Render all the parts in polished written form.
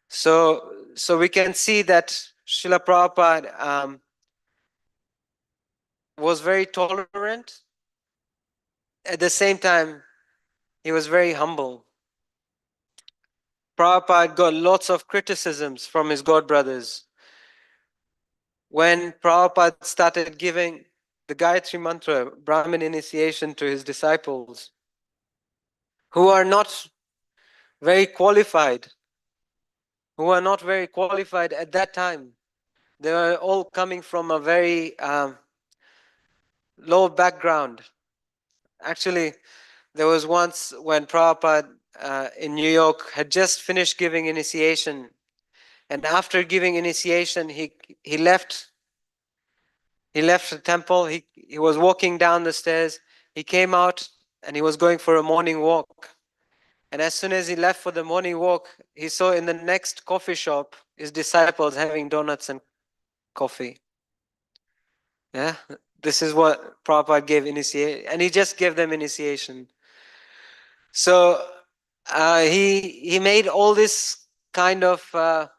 So we can see that Srila Prabhupada was very tolerant. At the same time, he was very humble. Prabhupada got lots of criticisms from his god brothers. When Prabhupada started giving the Gayatri Mantra, Brahmin initiation, to his disciples, who are not very qualified, at that time, they were all coming from a very low background. Actually, there was once when Prabhupada in New York had just finished giving initiation, and after giving initiation, he left. He left the temple. He was walking down the stairs. He came out and he was going for a morning walk. And as soon as he left for the morning walk, he saw in the next coffee shop his disciples having donuts and coffee. Yeah, this is what Prabhupada gave initiation, and he just gave them initiation. So he made all this kind of.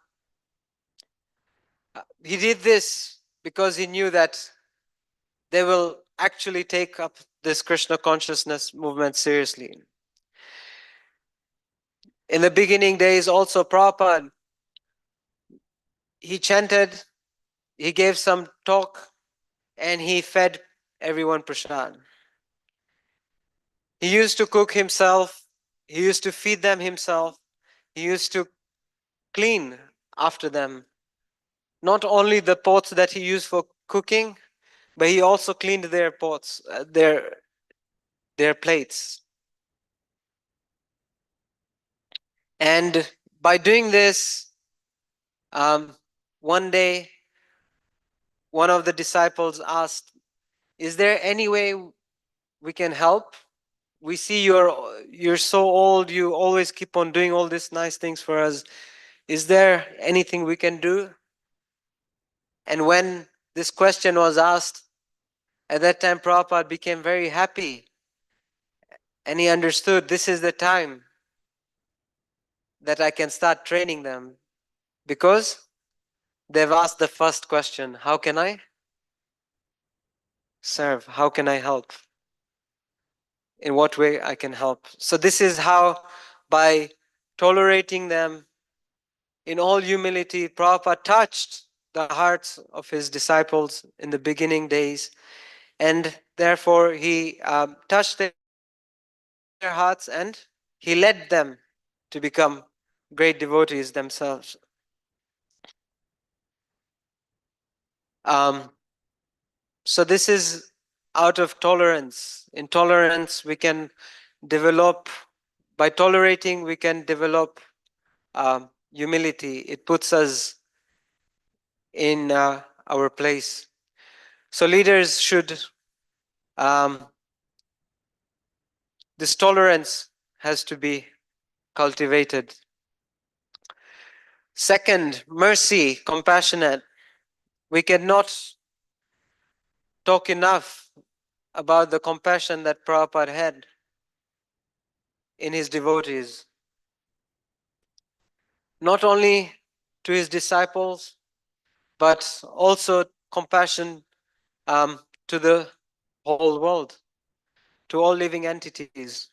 He did this because he knew that they will actually take up this Krishna consciousness movement seriously. In the beginning days, also Prabhupada, he chanted, he gave some talk, and he fed everyone prasad. He used to cook himself, he used to feed them himself, he used to clean after them. Not only the pots that he used for cooking, but he also cleaned their pots, their plates. And by doing this, one day, one of the disciples asked, "Is there any way we can help? We see you're so old, you always keep on doing all these nice things for us. Is there anything we can do?" And when this question was asked, at that time Prabhupada became very happy, and he understood this is the time that I can start training them, because they've asked the first question, how can I serve? How can I help? In what way I can help? So this is how, by tolerating them in all humility, Prabhupada touched the hearts of his disciples in the beginning days, and therefore he touched their hearts and he led them to become great devotees themselves. So this is out of tolerance. In tolerance, we can develop, by tolerating, we can develop humility. It puts us in our place. So leaders should, this tolerance has to be cultivated. Second, mercy, compassionate. We cannot talk enough about the compassion that Prabhupada had in his devotees. Not only to his disciples, but also compassion to the whole world, to all living entities.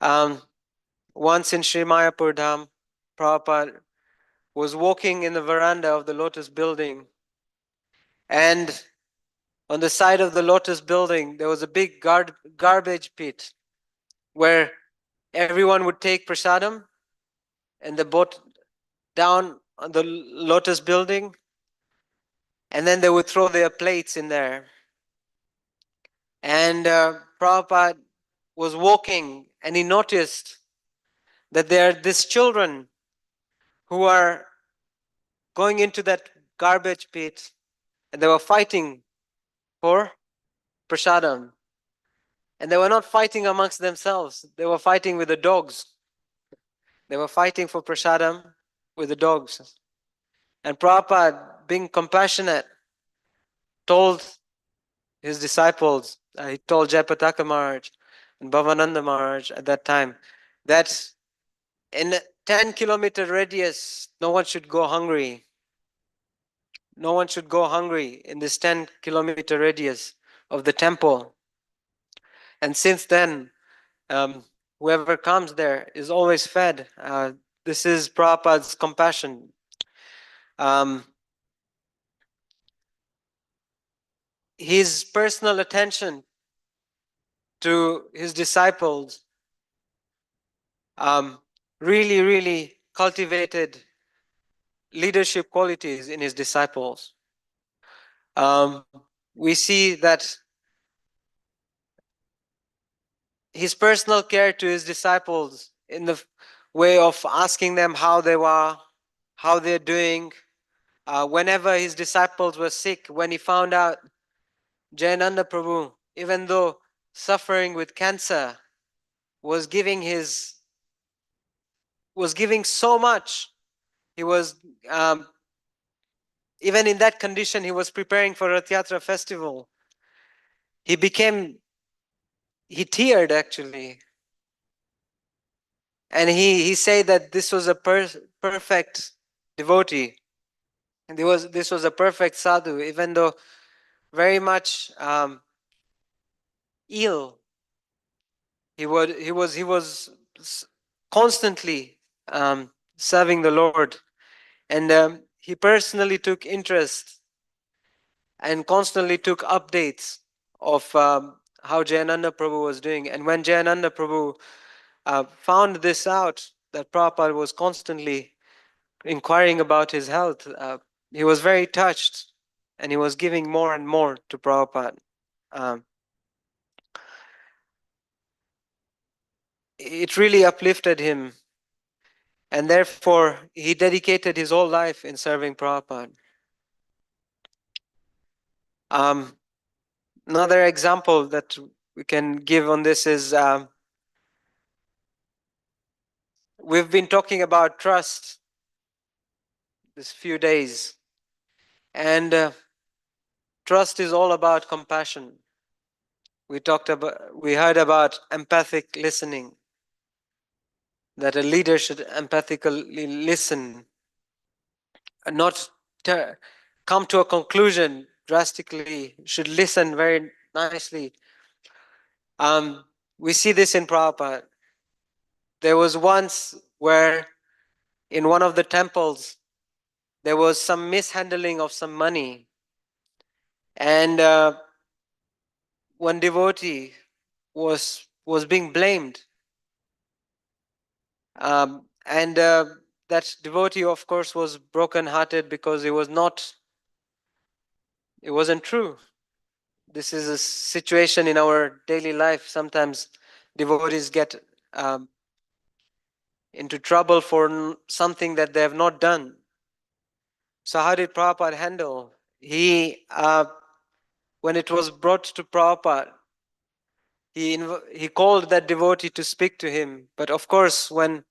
Once in Sri Mayapur Dham, Prabhupada was walking in the veranda of the Lotus building, and on the side of the Lotus building there was a big garbage pit where everyone would take prasadam and they brought down on the Lotus building, and then they would throw their plates in there. And Prabhupada was walking and he noticed that there are these children who are going into that garbage pit, and they were fighting for prasadam. And they were not fighting amongst themselves, they were fighting with the dogs. They were fighting for prasadam with the dogs. And Prabhupada, being compassionate, told his disciples, he told Jayapataka Maharaj and Bhavananda Maharaj at that time, that in 10-kilometer radius, no one should go hungry. No one should go hungry in this 10-kilometer radius of the temple. And since then, whoever comes there is always fed. This is Prabhupada's compassion. Um, his personal attention to his disciples um, really cultivated leadership qualities in his disciples. Um, we see that his personal care to his disciples in the way of asking them how they were, how they're doing. Whenever his disciples were sick, when he found out Jayananda Prabhu, even though suffering with cancer, was giving so much. He was um, even in that condition. He was preparing for Rath Yatra festival. He became he teared actually, and he said that this was a perfect devotee, and this was a perfect sadhu, even though very much ill. He was constantly serving the Lord, and he personally took interest and constantly took updates of how Jayananda Prabhu was doing. And when Jayananda Prabhu found this out, that Prabhupada was constantly inquiring about his health, he was very touched, and he was giving more and more to Prabhupada. Um, it really uplifted him, and therefore he dedicated his whole life in serving Prabhupada. Um, Another example that we can give on this is we've been talking about trust this few days, and trust is all about compassion. We heard about empathic listening, that a leader should empathically listen and not come to a conclusion drastically, should listen very nicely. We see this in Prabhupada. There was once where in one of the temples there was some mishandling of some money, and one devotee was being blamed, and that devotee, of course, was broken-hearted because it wasn't true. This is a situation in our daily life. Sometimes devotees get um, into trouble for something that they have not done. So how did Prabhupada handle? When it was brought to Prabhupada, he called that devotee to speak to him. But of course, when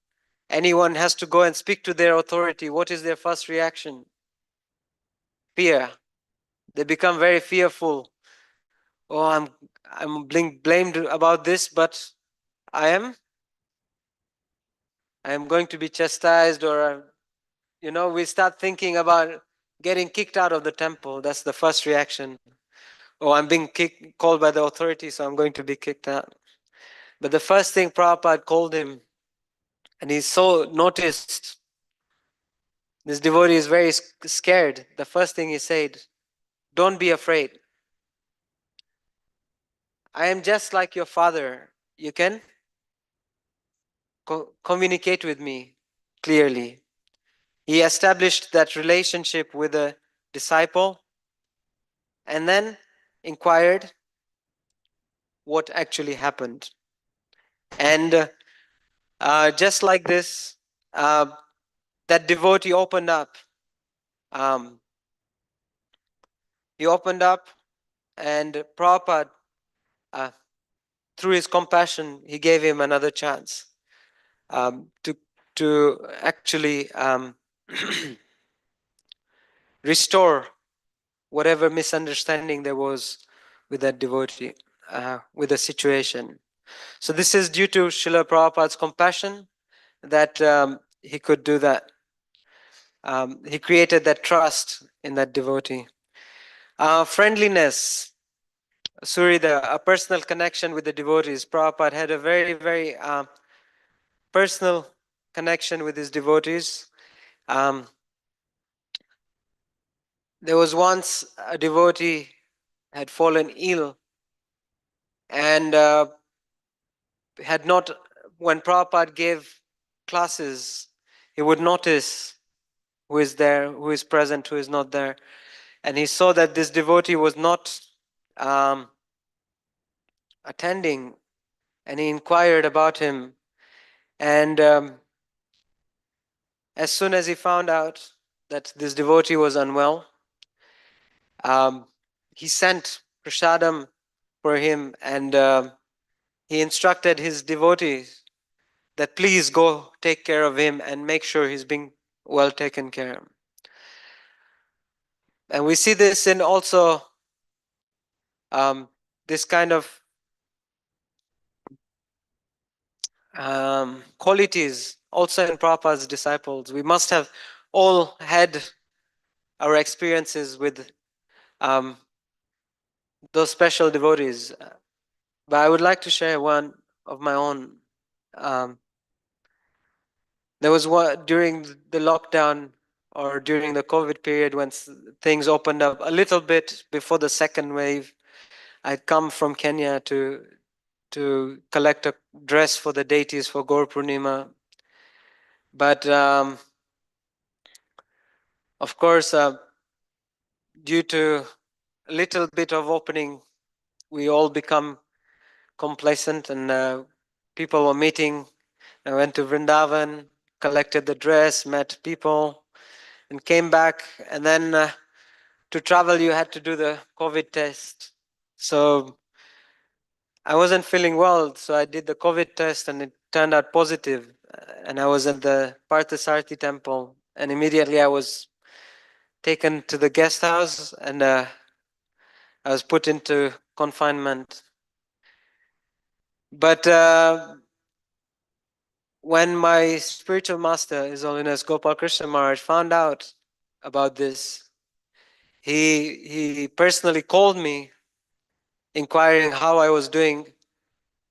anyone has to go and speak to their authority, what is their first reaction? Fear. They become very fearful. Oh, I'm being blamed about this, but I am I am going to be chastised, or we start thinking about getting kicked out of the temple. That's the first reaction. Oh, I'm being called by the authority, so I'm going to be kicked out. But the first thing Prabhupada called him, and he so noticed this devotee is very scared. The first thing he said, don't be afraid. I am just like your father. You can communicate with me clearly. He established that relationship with the disciple and then inquired what actually happened. And just like this, uh, that devotee opened up. Um, he opened up, and Prabhupada, uh, through his compassion, he gave him another chance to actually restore whatever misunderstanding there was with that devotee, with the situation. So this is due to Srila Prabhupada's compassion that he could do that. He created that trust in that devotee. Friendliness, Surya, a personal connection with the devotees. Prabhupada had a very, very personal connection with his devotees. Um, there was once a devotee had fallen ill and had not, when Prabhupada gave classes, he would notice who is there, who is present, who is not there. And he saw that this devotee was not um, attending, and he inquired about him. And as soon as he found out that this devotee was unwell, um, he sent prasadam for him, and he instructed his devotees that please go take care of him and make sure he's being well taken care of. And we see this in also this kind of qualities also in Prabhupada's disciples. We must have all had our experiences with um, those special devotees. But I would like to share one of my own. Um, there was one during the lockdown or during the COVID period when things opened up a little bit before the second wave. I'd come from Kenya to collect a dress for the deities for Gaur Purnima. But of course, due to a little bit of opening, we all become complacent, and people were meeting. I went to Vrindavan, collected the dress, met people, and came back. And then to travel, you had to do the COVID test. So I wasn't feeling well, so I did the COVID test, and it turned out positive. And I was at the Parthasarathi temple, and immediately I was taken to the guest house, and I was put into confinement. But when my spiritual master, His Holiness Gopal Krishna Maharaj, found out about this, he personally called me, inquiring how I was doing,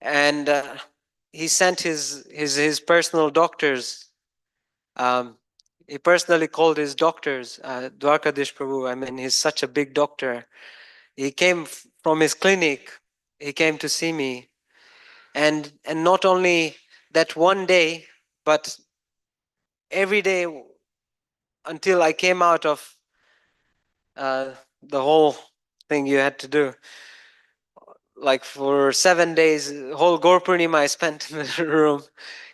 and he sent his personal doctors. Um, he personally called his doctors, Dwarkadish Prabhu. I mean, he's such a big doctor. He came from his clinic. He came to see me, and not only that one day, but every day until I came out of the whole thing you had to do. Like for 7 days, whole Gaur Purnima I spent in the room.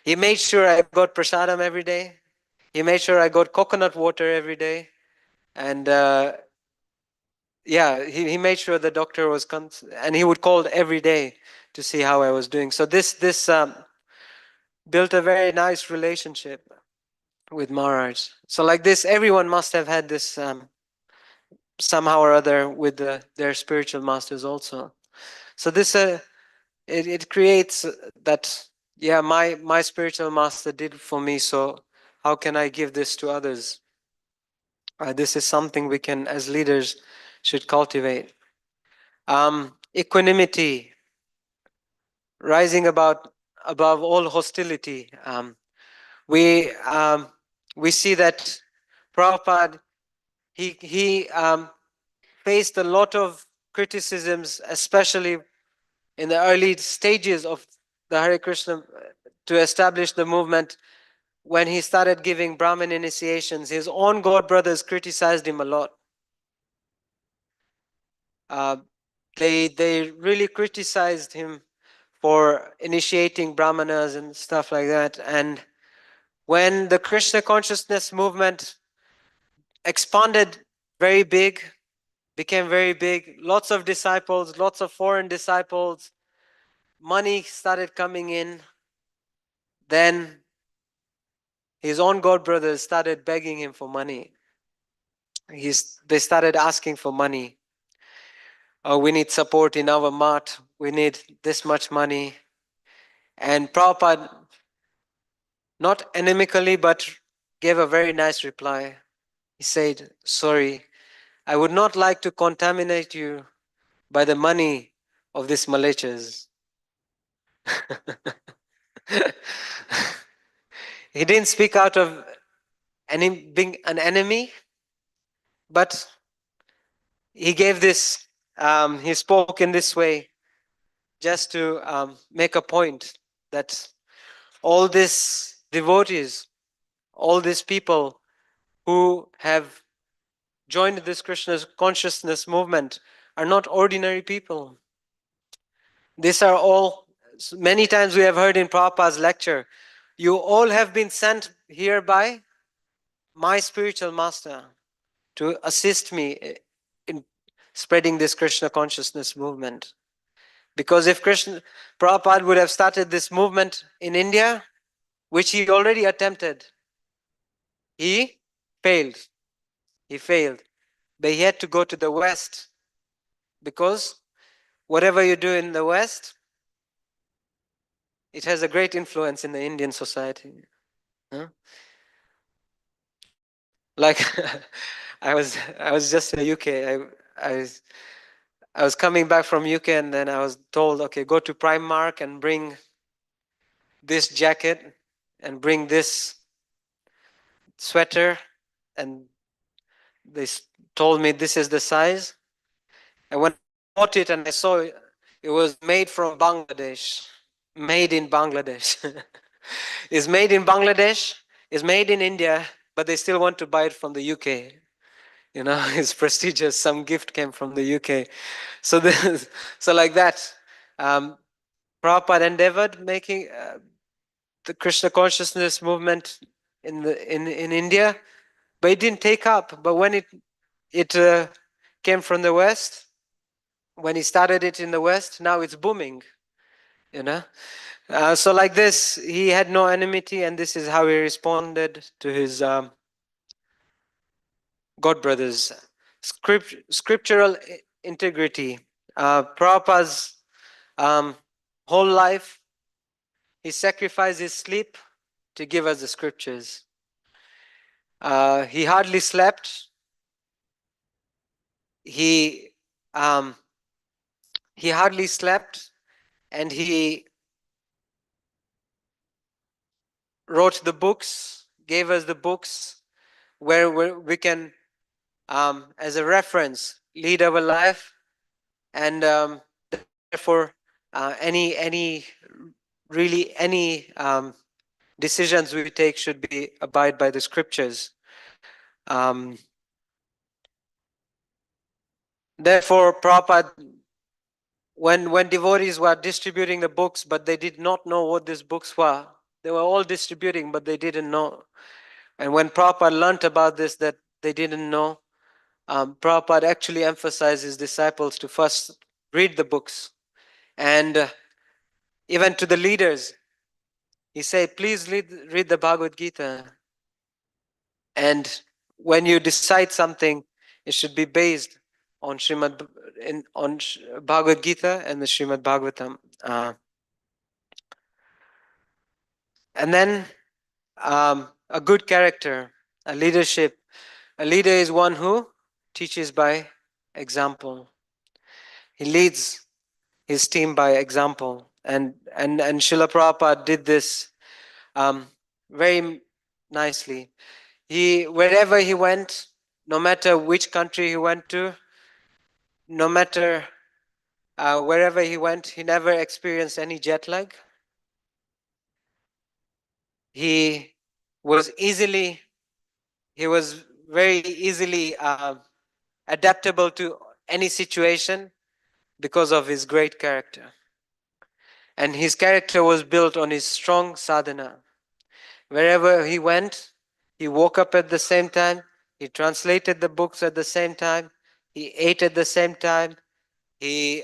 He made sure I got prasadam every day. He made sure I got coconut water every day. And yeah, he made sure the doctor was, and he would call every day to see how I was doing. So this built a very nice relationship with Maharaj. So like this, everyone must have had this somehow or other with their spiritual masters also. So this it creates that, yeah, my spiritual master did for me, so how can I give this to others? This is something we can, as leaders, should cultivate. Equanimity, rising above all hostility. We we see that Prabhupada, he faced a lot of criticisms, especially in the early stages of the Hare Krishna, to establish the movement. When he started giving Brahmin initiations, his own god brothers criticized him a lot. Uh, they really criticized him for initiating Brahmanas and stuff like that. And when the Krishna consciousness movement expanded very big, became very big, lots of disciples, lots of foreign disciples, money started coming in, then his own god brothers started begging him for money. They started asking for money. Oh, we need support in our mat. We need this much money. And Prabhupada not inimically, but gave a very nice reply. He said, "Sorry, I would not like to contaminate you by the money of these Malaysians." He didn't speak out of being an enemy, but he gave this, he spoke in this way just to make a point that all these devotees, all these people who have joined this Krishna consciousness movement are not ordinary people. These are all, many times we have heard in Prabhupada's lecture, you all have been sent here by my spiritual master to assist me in spreading this Krishna consciousness movement. Because if Prabhupada would have started this movement in India, which he already attempted, he failed. He failed. But he had to go to the West, because whatever you do in the West, it has a great influence in the Indian society. Huh? Like I was just in the UK. I I was coming back from UK, and then I was told, okay, go to Primark and bring this jacket and bring this sweater, and they told me this is the size. And when I bought it and I saw it was made from Bangladesh, made in Bangladesh. It's made in Bangladesh, it's made in India, but they still want to buy it from the UK. You know, it's prestigious. Some gift came from the UK. So this, so like that. Um, Prabhupada endeavored making the Krishna consciousness movement in India, but it didn't take up. But when it came from the West, when he started it in the West, now it's booming. You know, so like this, he had no enmity, and this is how he responded to his God brothers. Scriptural integrity. Prabhupada's um, whole life, he sacrificed his sleep to give us the scriptures. He hardly slept. He um, he hardly slept, and he wrote the books, gave us the books where we can, as a reference, lead our life, and therefore, any really any decisions we take should be abide by the scriptures. Um, Therefore, Prabhupada, when devotees were distributing the books, but they did not know what these books were, they were all distributing, but they didn't know. And when Prabhupada learnt about this, that they didn't know, Prabhupada actually emphasized his disciples to first read the books. And even to the leaders, he said, please read the Bhagavad Gita. And when you decide something, it should be based on Bhagavad Gita and the Srimad Bhagavatam. And then a good character, a leadership. A leader is one who teaches by example. He leads his team by example. And Srila Prabhupada did this very nicely. Wherever he went, no matter which country he went to, no matter wherever he went, he never experienced any jet lag. He was easily, he was very easily adaptable to any situation because of his great character. And his character was built on his strong sadhana. Wherever he went, he woke up at the same time, he translated the books at the same time, he ate at the same time, he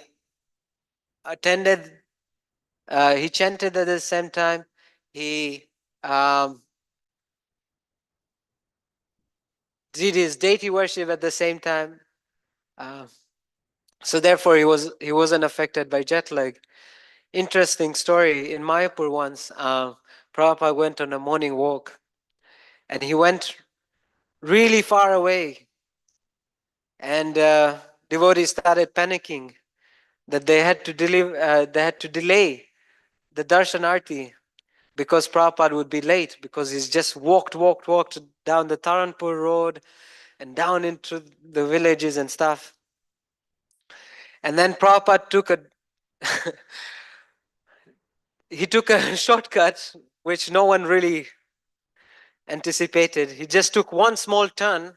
attended, he chanted at the same time, he um, did his deity worship at the same time. Uh, so therefore, he wasn't affected by jet lag. Interesting story in Mayapur once. Prabhupada went on a morning walk, and he went really far away, and devotees started panicking that they had to delay the darshan arti because Prabhupada would be late, because he's just walked down the Taranpur road and down into the villages and stuff. And then Prabhupada took a he took a shortcut which no one really anticipated. He just took one small turn,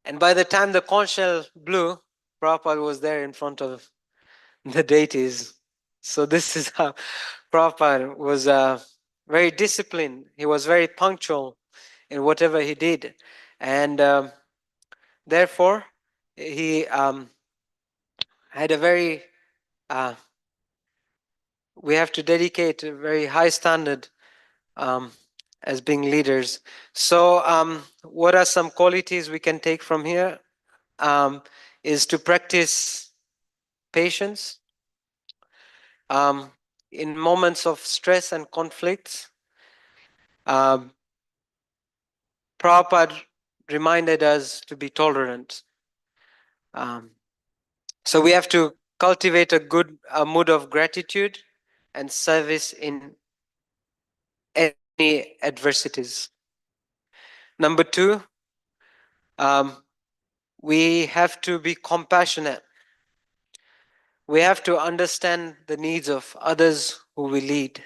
and by the time the conch shell blew, Prabhupada was there in front of the deities. So this is how Prabhupada was very disciplined. He was very punctual in whatever he did, and therefore he had a very uh, we have to dedicate a very high standard um, as being leaders. So what are some qualities we can take from here? Is to practice patience um, in moments of stress and conflicts. um, Prabhupada reminded us to be tolerant. um, so we have to cultivate a mood of gratitude and service in any adversities. Number two, um, we have to be compassionate. We have to understand the needs of others who we lead,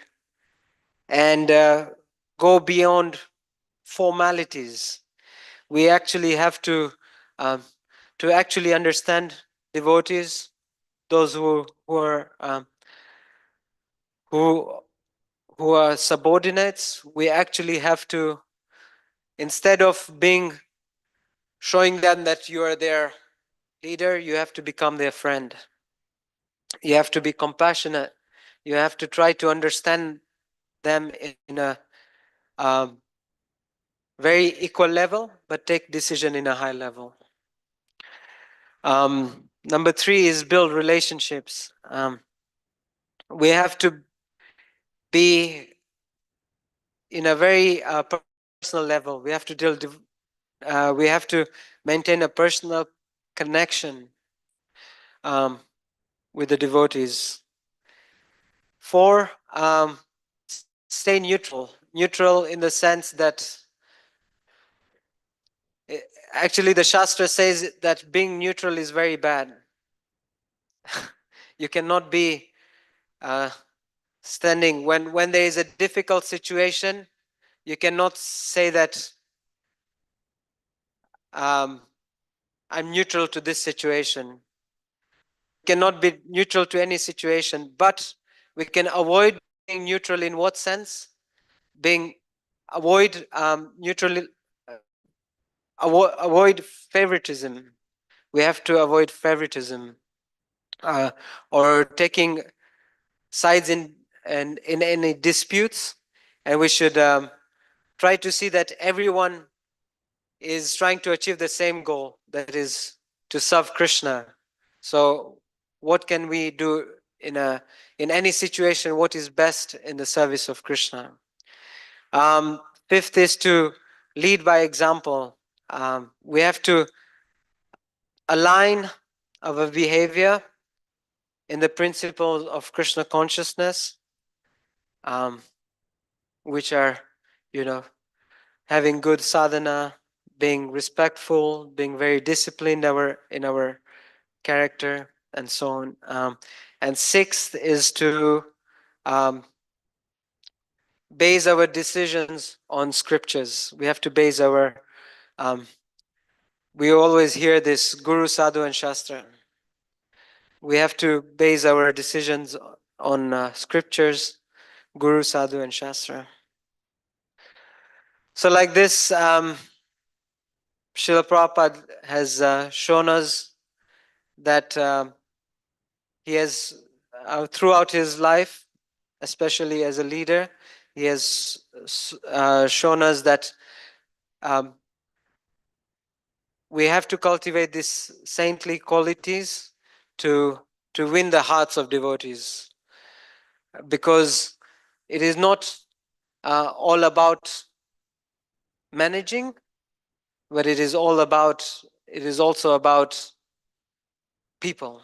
and go beyond formalities. We actually have um, to actually understand devotees, those who who are subordinates. We actually have to, instead of being showing them that you are their leader, you have to become their friend. You have to be compassionate. You have to try to understand them in a um, very equal level, but take decision in a high level. Number three is build relationships. We have to be in a very personal level. We have to we have to maintain a personal connection um, with the devotees. Four, stay neutral. Neutral in the sense that actually the Shastra says that being neutral is very bad. You cannot be uh, standing when there is a difficult situation. You cannot say that um, I'm neutral to this situation. Cannot be neutral to any situation, but we can avoid being neutral in what sense? Being avoid neutral, avoid favoritism. We have to avoid favoritism or taking sides in any disputes, and we should try to see that everyone is trying to achieve the same goal, that is to serve Krishna. So what can we do in any situation? What is best in the service of Krishna? Fifth is to lead by example. We have to align our behavior in the principles of Krishna consciousness, um, which are, you know, having good sadhana, being respectful, being very disciplined in our character, and so on. And sixth is to um, base our decisions on scriptures. We have to base our, we always hear this Guru, Sadhu, and Shastra. We have to base our decisions on scriptures, Guru, Sadhu, and Shastra. So, like this, Srila Prabhupada has shown us that he has, throughout his life, especially as a leader, he has shown us that um, we have to cultivate these saintly qualities to win the hearts of devotees, because it is not all about managing, but it is also about people.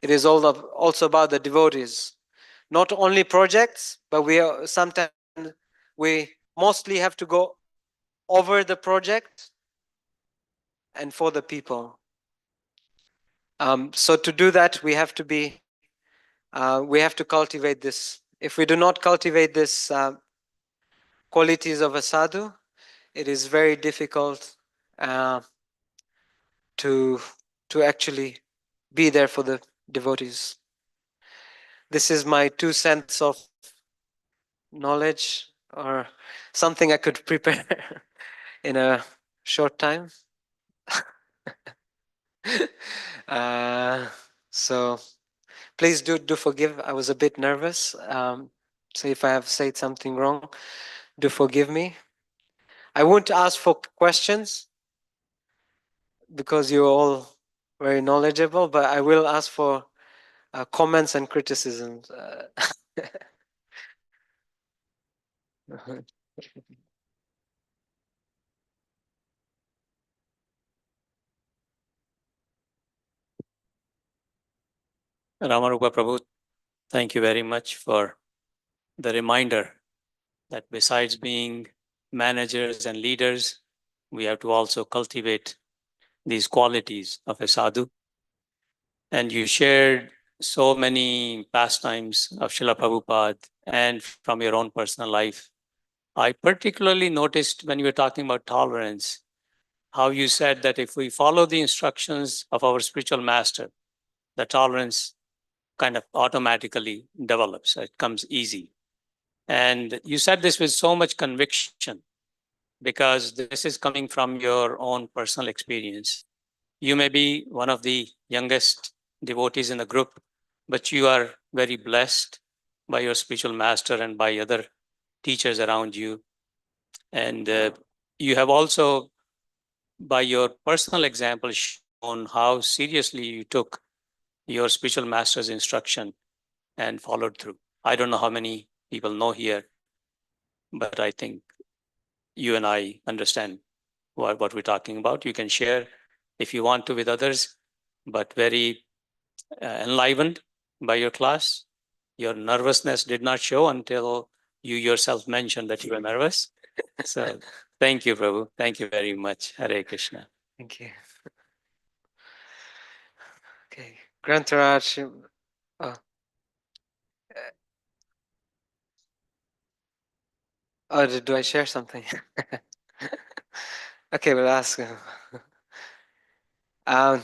It is also about the devotees. Not only projects, but sometimes we mostly have to go over the project and for the people. So to do that, we have to cultivate this. If we do not cultivate this qualities of a sadhu, it is very difficult uh, to to actually be there for the devotees. This is my 2 cents of knowledge, or something I could prepare in a short time. uh, so please do forgive. I was a bit nervous. So if I have said something wrong, do forgive me. I won't ask for questions because you're all very knowledgeable, but I will ask for comments and criticisms. Ramarupa Prabhu, thank you very much for the reminder that besides being managers and leaders, we have to also cultivate these qualities of a sadhu. And you shared so many pastimes of Srila Prabhupada and from your own personal life. I particularly noticed when you were talking about tolerance, how you said that if we follow the instructions of our spiritual master, the tolerance kind of automatically develops. It comes easy. And you said this with so much conviction because this is coming from your own personal experience. You may be one of the youngest devotees in the group, but you are very blessed by your spiritual master and by other teachers around you. And you have also, by your personal example, shown how seriously you took your spiritual master's instruction and followed through. I don't know how many people know here, but I think you and I understand what we're talking about. You can share if you want to with others, but very enlivened by your class. Your nervousness did not show until you yourself mentioned that you were nervous. So thank you, Prabhu. Thank you very much. Hare Krishna. Thank you. Okay, Grantaraj. Oh, do I share something? Okay, we'll ask. Um,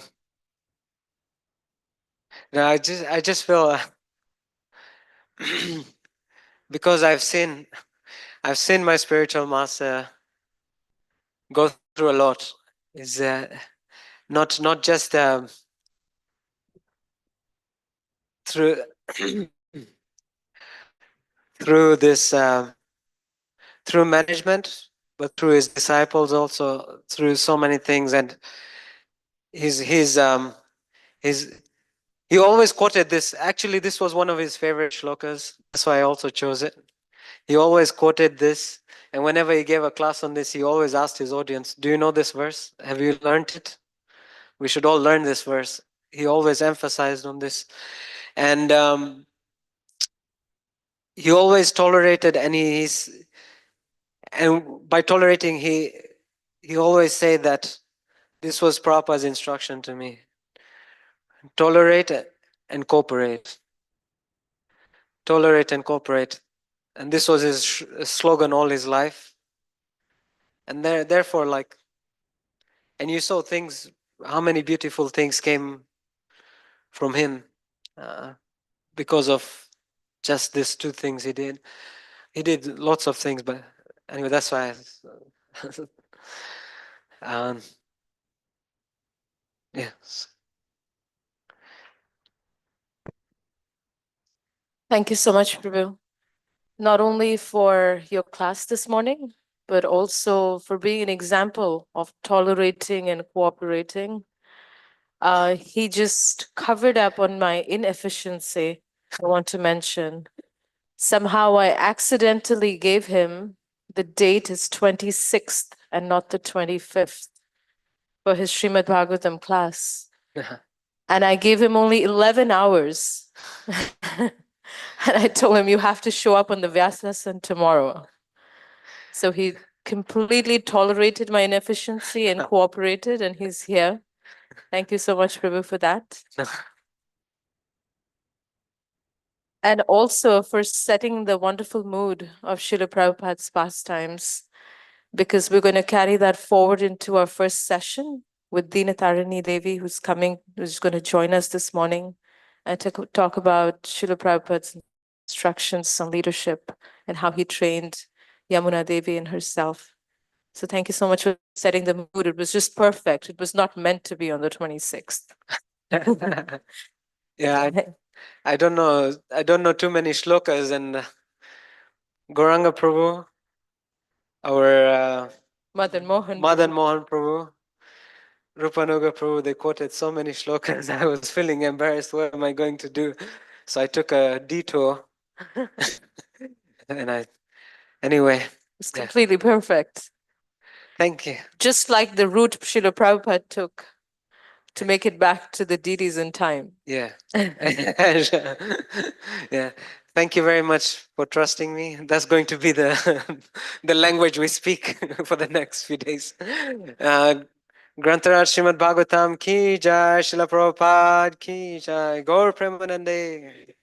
no, I just feel because I've seen my spiritual master go through a lot. Is not just through through this through management, but through his disciples also, through so many things. And his he always quoted this. Actually, this was one of his favorite shlokas. That's why I also chose it. He always quoted this, and whenever he gave a class on this, he always asked his audience, "Do you know this verse? Have you learned it? We should all learn this verse." He always emphasized on this, and he always tolerated, and by tolerating, he always said that this was Prabhupada's instruction to me: tolerate and cooperate, tolerate and cooperate, and this was his slogan all his life. And therefore, like, and you saw things, how many beautiful things came from him uh, because of just these 2 things he did. He did lots of things, but anyway, that's why. Um, yes. Thank you so much, Prabhu. Not only for your class this morning, but also for being an example of tolerating and cooperating. He just covered up on my inefficiency, I want to mention. Somehow I accidentally gave him the date is 26th and not the 25th for his Srimad Bhagavatam class. And I gave him only 11 hours. And I told him, you have to show up on the Vyasasana tomorrow. So he completely tolerated my inefficiency and cooperated, and he's here. Thank you so much, Prabhu, for that. And also for setting the wonderful mood of Srila Prabhupada's pastimes, because we're going to carry that forward into our first session with Deenatarini Devi, who's going to join us this morning and to talk about Srila Prabhupada's instructions on leadership and how he trained Yamuna Devi and herself. So thank you so much for setting the mood. It was just perfect. It was not meant to be on the 26th. Yeah, I don't know too many shlokas, and Gauranga Prabhu, our Madan Mohan. Madan Mohan Prabhu, Rupanuga Prabhu, they quoted so many shlokas. I was feeling embarrassed. What am I going to do? So I took a detour. And anyway. It's completely perfect. Thank you. Just like the route Srila Prabhupada took to make it back to the deities in time. Yeah. Yeah. Thank you very much for trusting me. That's going to be the the language we speak for the next few days. Grantaraj Srimad Bhagavatam ki jai, Srila Prabhupada ki jai, Gaur Premanande.